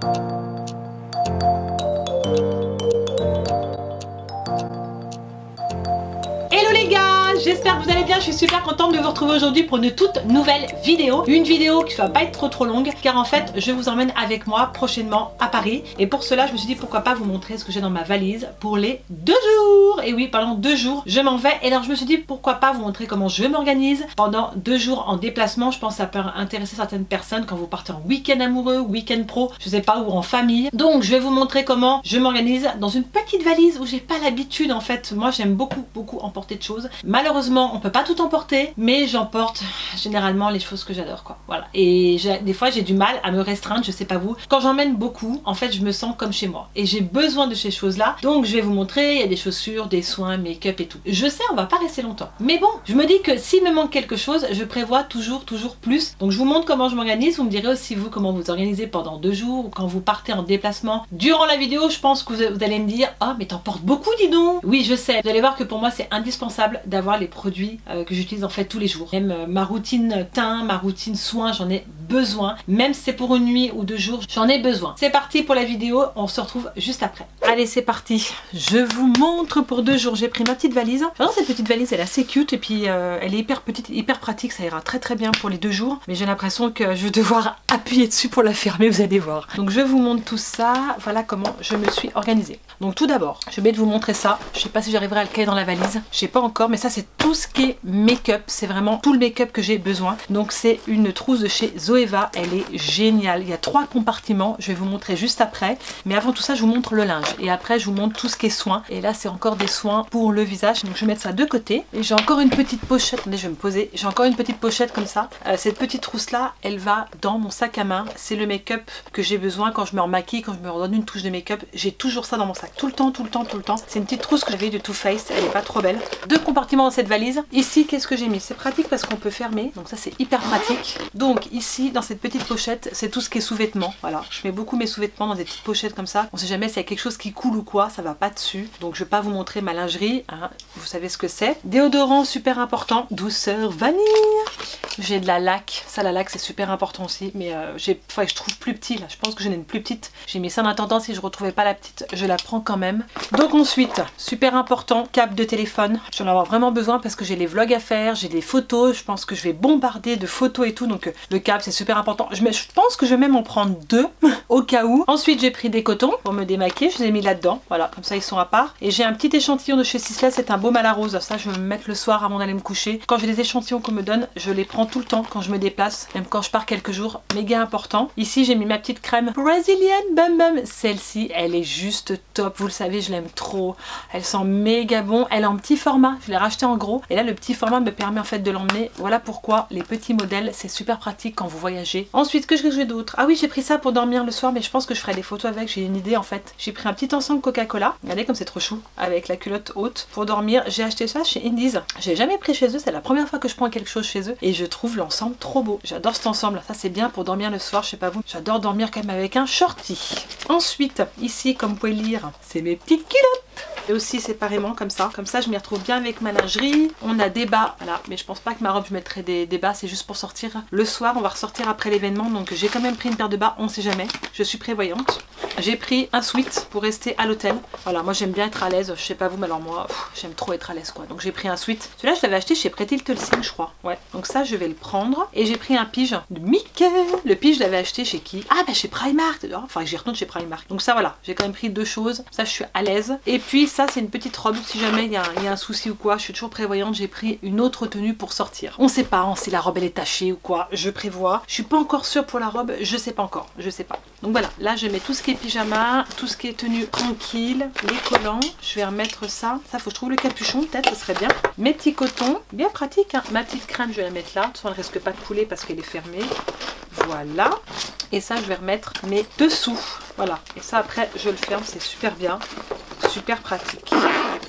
Hello les gars, j'espère que vous allez bien, je suis super contente de vous retrouver aujourd'hui pour une toute nouvelle vidéo. Une vidéo qui va pas être trop longue car en fait je vous emmène avec moi prochainement à Paris. Et pour cela je me suis dit pourquoi pas vous montrer ce que j'ai dans ma valise pour les 2 jours. Et oui, pendant 2 jours je m'en vais. Et alors je me suis dit pourquoi pas vous montrer comment je m'organise pendant 2 jours en déplacement. Je pense que ça peut intéresser certaines personnes quand vous partez en week-end amoureux, week-end pro, je sais pas, ou en famille. Donc je vais vous montrer comment je m'organise dans une petite valise où j'ai pas l'habitude en fait. Moi j'aime beaucoup emporter de choses. Malheureusement on peut pas tout emporter, mais j'emporte généralement les choses que j'adore quoi. Voilà. Et des fois j'ai du mal à me restreindre, je sais pas vous. Quand j'emmène beaucoup, en fait je me sens comme chez moi. Et j'ai besoin de ces choses là. Donc je vais vous montrer, il y a des chaussures, des soins, make-up et tout. Je sais on va pas rester longtemps. Mais bon, je me dis que s'il me manque quelque chose, je prévois toujours plus. Donc je vous montre comment je m'organise. Vous me direz aussi vous comment vous organisez pendant 2 jours ou quand vous partez en déplacement. Durant la vidéo, je pense que vous allez me dire « Oh mais t'emportes beaucoup dis donc !» Oui je sais, vous allez voir que pour moi c'est indispensable d'avoir les produits que j'utilise en fait tous les jours. Même ma routine teint, ma routine soins, j'en ai besoin. Même si c'est pour une nuit ou 2 jours, j'en ai besoin. C'est parti pour la vidéo, on se retrouve juste après. Allez c'est parti, je vous montre pour 2 jours. J'ai pris ma petite valise. J'adore cette petite valise, elle est assez cute et puis elle est hyper petite, hyper pratique, ça ira très bien pour les 2 jours. Mais j'ai l'impression que je vais devoir appuyer dessus pour la fermer, vous allez voir. Donc je vous montre tout ça, voilà comment je me suis organisée. Donc tout d'abord, je vais vous montrer ça. Je sais pas si j'arriverai à le caler dans la valise, je sais pas encore, mais ça c'est tout ce qui est make-up, c'est vraiment tout le make-up que j'ai besoin. Donc c'est une trousse de chez Zoeva, elle est géniale. Il y a 3 compartiments, je vais vous montrer juste après. Mais avant tout ça, je vous montre le linge et après je vous montre tout ce qui est soins. Et là c'est encore des soins pour le visage, donc je vais mettre ça de côté. Et j'ai encore une petite pochette, attendez, je vais me poser. J'ai encore une petite pochette comme ça. Cette petite trousse là, elle va dans mon sac à main. C'est le make-up que j'ai besoin quand je me remaquille, quand je me redonne une touche de make-up. J'ai toujours ça dans mon sac, tout le temps. C'est une petite trousse que j'avais de Too Faced, elle est pas trop belle. 2 compartiments dans cette valise. Ici, qu'est-ce que j'ai mis? C'est pratique parce qu'on peut fermer, donc ça c'est hyper pratique. Donc ici, dans cette petite pochette, c'est tout ce qui est sous-vêtements. Voilà, je mets beaucoup mes sous-vêtements dans des petites pochettes comme ça. On sait jamais s'il y a quelque chose qui coule ou quoi, ça va pas dessus. Donc je vais pas vous montrer ma lingerie, hein. Vous savez ce que c'est. Déodorant super important, douceur vanille. J'ai de la laque, ça la laque c'est super important aussi, mais faudrait que je trouve plus petit là. Je pense que j'en ai une plus petite. J'ai mis ça en attendant, si je retrouvais pas la petite, je la prends quand même. Donc ensuite, super important, câble de téléphone. Je vais en avoir vraiment besoin parce que j'ai les vlogs à faire, j'ai des photos, je pense que je vais bombarder de photos et tout, donc le câble c'est super important. Je pense que je vais même en prendre 2 au cas où. Ensuite j'ai pris des cotons pour me démaquiller, je les ai mis là-dedans, voilà, comme ça ils sont à part. Et j'ai un petit échantillon de chez Sisley, c'est un baume à la rose, ça je vais me mettre le soir avant d'aller me coucher. Quand j'ai des échantillons qu'on me donne, je les prends tout le temps quand je me déplace, même quand je pars quelques jours, méga important. Ici j'ai mis ma petite crème brésilienne Bum Bum, celle-ci elle est juste top, vous le savez je l'aime trop, elle sent méga bon, elle est en petit format, je l'ai racheté en gros et là le petit format me permet en fait de l'emmener, voilà pourquoi les petits modèles c'est super pratique quand vous voyagez. Ensuite que j'ai d'autre? Ah oui j'ai pris ça pour dormir le soir, mais je pense que je ferai des photos avec, j'ai une idée en fait. J'ai pris un petit ensemble Coca-Cola, regardez comme c'est trop chou, avec la culotte haute pour dormir. J'ai acheté ça chez Indies, j'ai jamais pris chez eux, c'est la première fois que je prends quelque chose chez eux et je trouve l'ensemble trop beau. J'adore cet ensemble, ça c'est bien pour dormir le soir, je sais pas vous, j'adore dormir quand même avec un shorty. Ensuite ici comme vous pouvez lire, c'est mes petites culottes. Et aussi séparément comme ça je m'y retrouve bien avec ma lingerie. On a des bas, voilà, mais je pense pas que ma robe je mettrai des bas, c'est juste pour sortir le soir, on va ressortir après l'événement, donc j'ai quand même pris une paire de bas, on sait jamais, je suis prévoyante. J'ai pris un sweat pour rester à l'hôtel, voilà, moi j'aime bien être à l'aise, je sais pas vous, mais alors moi j'aime trop être à l'aise quoi, donc j'ai pris un sweat. Celui-là je l'avais acheté chez Pretty Little Thing je crois, ouais, donc ça je vais le prendre. Et j'ai pris un pige de Mickey, le pige je l'avais acheté chez qui? Ah bah chez Primark, enfin j'y retourne chez Primark, donc ça voilà, j'ai quand même pris 2 choses, ça je suis à l'aise. Et puis ça c'est une petite robe, si jamais il y a un souci ou quoi, je suis toujours prévoyante, j'ai pris une autre tenue pour sortir. On sait pas hein, si la robe elle est tachée ou quoi, je prévois. Je suis pas encore sûre pour la robe, je sais pas encore, je sais pas. Donc voilà, là je mets tout ce qui est pyjama, tout ce qui est tenue tranquille, les collants, je vais remettre ça. Ça faut que je trouve le capuchon peut-être, ce serait bien. Mes petits cotons, bien pratique hein. Ma petite crème je vais la mettre là, de toute façon elle risque pas de couler parce qu'elle est fermée. Voilà. Et ça je vais remettre mes dessous. Voilà. Et ça après je le ferme, c'est super bien. Super pratique.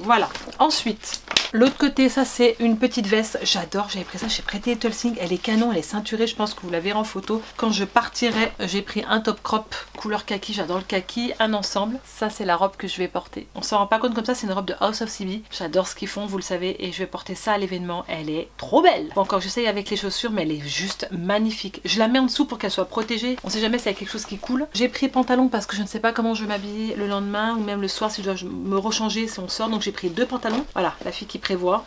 Voilà. Ensuite, l'autre côté, ça c'est une petite veste. J'adore, j'avais pris ça chez Pretty Little Thing. Elle est canon, elle est ceinturée, je pense que vous la verrez en photo. Quand je partirai, j'ai pris un top crop couleur kaki, j'adore le kaki. Un ensemble, ça c'est la robe que je vais porter. On s'en rend pas compte comme ça, c'est une robe de House of CB. J'adore ce qu'ils font, vous le savez, et je vais porter ça à l'événement. Elle est trop belle. Bon, encore j'essaye avec les chaussures, mais elle est juste magnifique. Je la mets en dessous pour qu'elle soit protégée. On sait jamais s'il y a quelque chose qui coule. J'ai pris pantalon parce que je ne sais pas comment je vais m'habiller le lendemain ou même le soir si je dois me rechanger si on sort. Donc j'ai pris 2 pantalons. Voilà, la fille qui prévoit,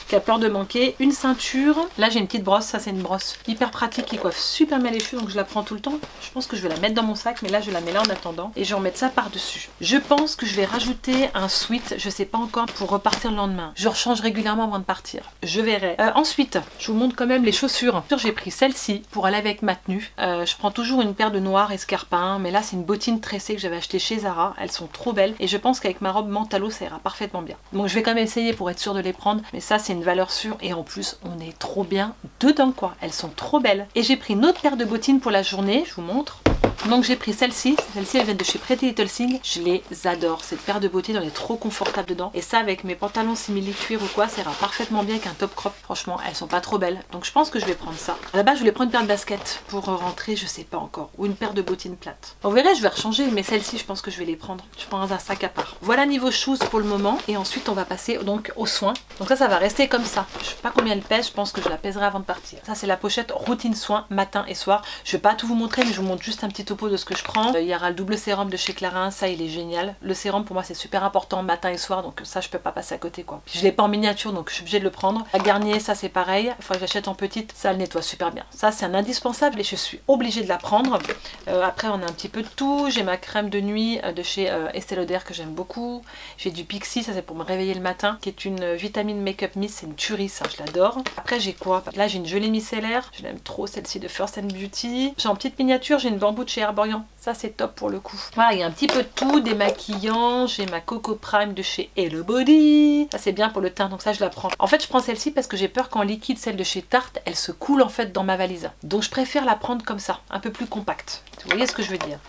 qui a peur de manquer. Une ceinture. Là j'ai une petite brosse, ça c'est une brosse hyper pratique qui coiffe super bien les cheveux, donc je la prends tout le temps. Je pense que je vais la mettre dans mon sac, mais là je la mets là en attendant et je vais remettre ça par dessus. Je pense que je vais rajouter un sweat, je sais pas encore, pour repartir le lendemain. Je rechange régulièrement avant de partir, je verrai. Ensuite je vous montre quand même les chaussures. J'ai pris celle-ci pour aller avec ma tenue. Je prends toujours une paire de noirs escarpins, mais là c'est une bottine tressée que j'avais acheté chez Zara. Elles sont trop belles et je pense qu'avec ma robe Mentalo ça ira parfaitement bien. Donc je vais quand même essayer pour être sûre de les prendre, mais ça c'est une valeur sûre et en plus on est trop bien dedans quoi. Elles sont trop belles. Et j'ai pris une autre paire de bottines pour la journée, je vous montre. Donc j'ai pris celle-ci, elles viennent de chez Pretty Little Thing, je les adore, cette paire de bottines, on est trop confortable dedans. Et ça avec mes pantalons simili cuir ou quoi, ça ira parfaitement bien avec un top crop, franchement elles sont pas trop belles. Donc je pense que je vais prendre ça. À la base je voulais prendre une paire de baskets pour rentrer, je sais pas encore, ou une paire de bottines plates. On verra, je vais rechanger, mais celle-ci je pense que je vais les prendre. Je prends un sac à part. Voilà niveau shoes pour le moment, et ensuite on va passer donc aux soins. Donc ça va rester comme ça. Je sais pas combien elle pèse, je pense que je la pèserai avant de partir. Ça c'est la pochette routine soins matin et soir. Je vais pas tout vous montrer, mais je vous montre juste un petit topo de ce que je prends. Il y aura le double sérum de chez Clarins, ça il est génial. Le sérum pour moi c'est super important matin et soir, donc ça je peux pas passer à côté quoi. Puis je l'ai pas en miniature donc je suis obligée de le prendre. La Garnier, ça c'est pareil, il faut que j'achète en petite, ça le nettoie super bien. Ça c'est un indispensable et je suis obligée de la prendre. Après on a un petit peu de tout. J'ai ma crème de nuit de chez Estée Lauder que j'aime beaucoup. J'ai du Pixi, ça c'est pour me réveiller le matin, qui est une vitamine make-up mist, c'est une tuerie ça, je l'adore. Après j'ai quoi? Là j'ai une gelée micellaire, je l'aime trop celle-ci de First and Beauty. J'ai en petite miniature, j'ai une bambou de chez Herborian. Ça c'est top pour le coup. Voilà, il y a un petit peu de tout, des maquillants, j'ai ma Coco Prime de chez Hello Body. Ça c'est bien pour le teint, donc ça je la prends. En fait je prends celle-ci parce que j'ai peur qu'en liquide, celle de chez Tarte, elle se coule en fait dans ma valise. Donc je préfère la prendre comme ça, un peu plus compacte. Vous voyez ce que je veux dire.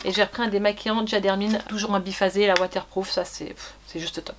Et j'ai repris un démaquillant Diadermine, toujours un biphasé, la waterproof, ça c'est juste top.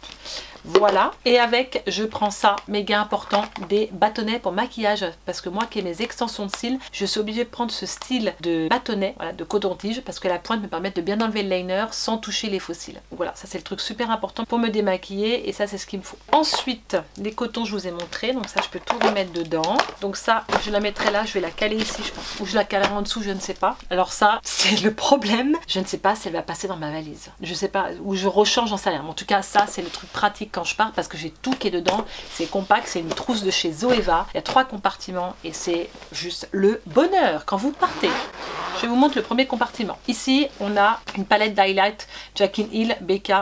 Voilà, et avec, je prends ça, méga important, des bâtonnets pour maquillage, parce que moi qui ai mes extensions de cils, je suis obligée de prendre ce style de bâtonnet, voilà, de coton-tige, parce que la pointe me permet de bien enlever le liner sans toucher les faux cils. Voilà, ça c'est le truc super important pour me démaquiller, et ça c'est ce qu'il me faut. Ensuite, les cotons je vous ai montré, donc ça je peux tout remettre dedans. Donc ça, je la mettrai là, je vais la caler ici je pense, ou je la calerai en dessous, je ne sais pas. Alors ça, c'est le problème, je ne sais pas si elle va passer dans ma valise. Je sais pas, ou je rechange, j'en sais rien. En tout cas, ça c'est le truc pratique quand je pars parce que j'ai tout qui est dedans. C'est compact, c'est une trousse de chez Zoeva. Il y a 3 compartiments et c'est juste le bonheur quand vous partez. Je vous montre le premier compartiment. Ici, on a une palette d'highlight Jackie Hill BK.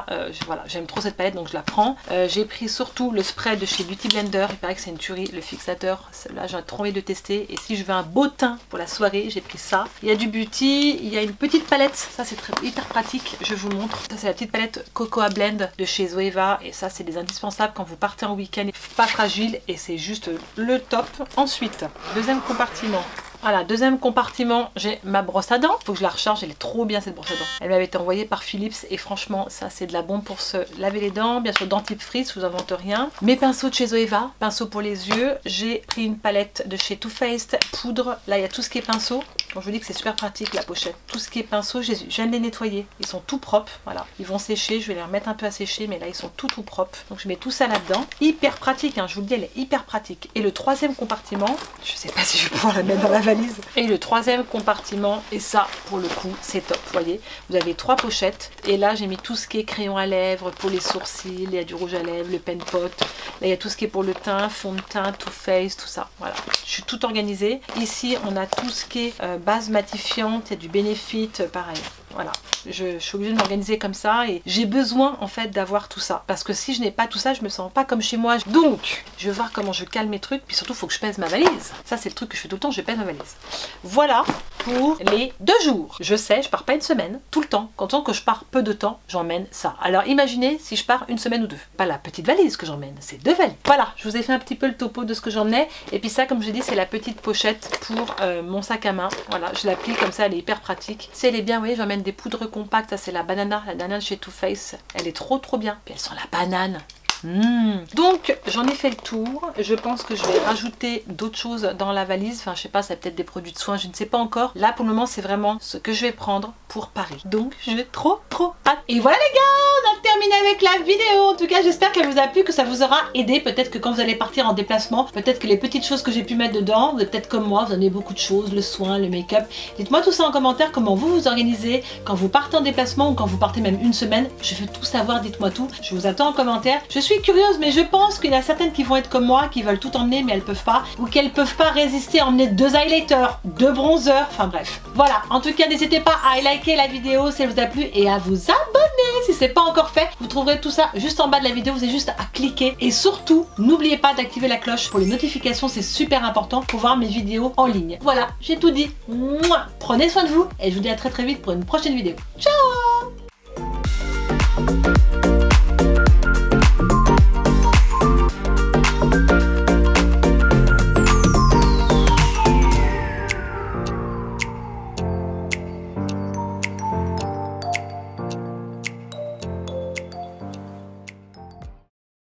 Voilà, j'aime trop cette palette donc je la prends. J'ai pris surtout le spray de chez Beauty Blender. Il paraît que c'est une tuerie, le fixateur. Là, j'ai trop envie de tester. Et si je veux un beau teint pour la soirée, j'ai pris ça. Il y a du beauty, il y a une petite palette. Ça, c'est hyper pratique. Je vous montre. Ça, c'est la petite palette Cocoa Blend de chez Zoeva. Et ça, c'est des indispensables quand vous partez en week-end. Pas fragile et c'est juste le top. Ensuite, deuxième compartiment. Voilà, deuxième compartiment, j'ai ma brosse à dents. Faut que je la recharge, elle est trop bien cette brosse à dents. Elle m'avait été envoyée par Philips et franchement, ça c'est de la bombe pour se laver les dents. Bien sûr, dentifrice, je vous invente rien. Mes pinceaux de chez Zoeva, pinceaux pour les yeux. J'ai pris une palette de chez Too Faced, poudre. Là, il y a tout ce qui est pinceau. Quand je vous dis que c'est super pratique la pochette. Tout ce qui est pinceau, je viens de les nettoyer. Ils sont tout propres, voilà. Ils vont sécher, je vais les remettre un peu à sécher, mais là ils sont tout propres. Donc je mets tout ça là-dedans. Hyper pratique, hein, je vous le dis, elle est hyper pratique. Et le troisième compartiment, je sais pas si je vais pouvoir la mettre dans la valise. Et le troisième compartiment, et ça pour le coup c'est top, vous voyez. Vous avez 3 pochettes. Et là j'ai mis tout ce qui est crayon à lèvres, pour les sourcils, il y a du rouge à lèvres, le pen pot. Là il y a tout ce qui est pour le teint, fond de teint, Too Faced, tout ça. Voilà, je suis tout organisée. Ici on a tout ce qui est base matifiante, il y a du Benefit, pareil. Voilà, je suis obligée de m'organiser comme ça et j'ai besoin en fait d'avoir tout ça. Parce que si je n'ai pas tout ça, je me sens pas comme chez moi. Donc, je vais voir comment je cale mes trucs. Puis surtout, il faut que je pèse ma valise. Ça, c'est le truc que je fais tout le temps, je pèse ma valise. Voilà pour les 2 jours. Je sais, je pars pas une semaine, tout le temps. Quand on que je pars peu de temps, j'emmène ça. Alors imaginez si je pars une semaine ou 2. Pas la petite valise que j'emmène, c'est 2 valises. Voilà, je vous ai fait un petit peu le topo de ce que j'emmenais. Et puis ça, comme je dis, c'est la petite pochette pour mon sac à main. Voilà, je l'applique comme ça, elle est hyper pratique. Si elle est bien, vous voyez, j'emmène des poudres compactes. Ça, c'est la banana de chez Too Faced. Elle est trop bien. Puis elle sent la banane. Donc j'en ai fait le tour. Je pense que je vais rajouter d'autres choses dans la valise. Enfin je sais pas, c'est peut-être des produits de soins, je ne sais pas encore. Là pour le moment c'est vraiment ce que je vais prendre pour Paris. Donc j'ai trop hâte. Et voilà les gars, on a terminé avec la vidéo. En tout cas j'espère qu'elle vous a plu, que ça vous aura aidé. Peut-être que quand vous allez partir en déplacement, peut-être que les petites choses que j'ai pu mettre dedans, vous êtes peut-être comme moi, vous en avez beaucoup de choses, le soin, le make-up. Dites-moi tout ça en commentaire, comment vous vous organisez quand vous partez en déplacement ou quand vous partez même une semaine. Je veux tout savoir, dites-moi tout. Je vous attends en commentaire. Je suis curieuse, mais je pense qu'il y en a certaines qui vont être comme moi, qui veulent tout emmener mais elles peuvent pas, ou qu'elles peuvent pas résister à emmener 2 highlighters, 2 bronzers, enfin bref. Voilà, en tout cas n'hésitez pas à liker la vidéo si elle vous a plu et à vous abonner si c'est pas encore fait. Vous trouverez tout ça juste en bas de la vidéo, vous avez juste à cliquer. Et surtout, n'oubliez pas d'activer la cloche pour les notifications, c'est super important pour voir mes vidéos en ligne. Voilà, j'ai tout dit. Mouah. Prenez soin de vous et je vous dis à très vite pour une prochaine vidéo. Ciao!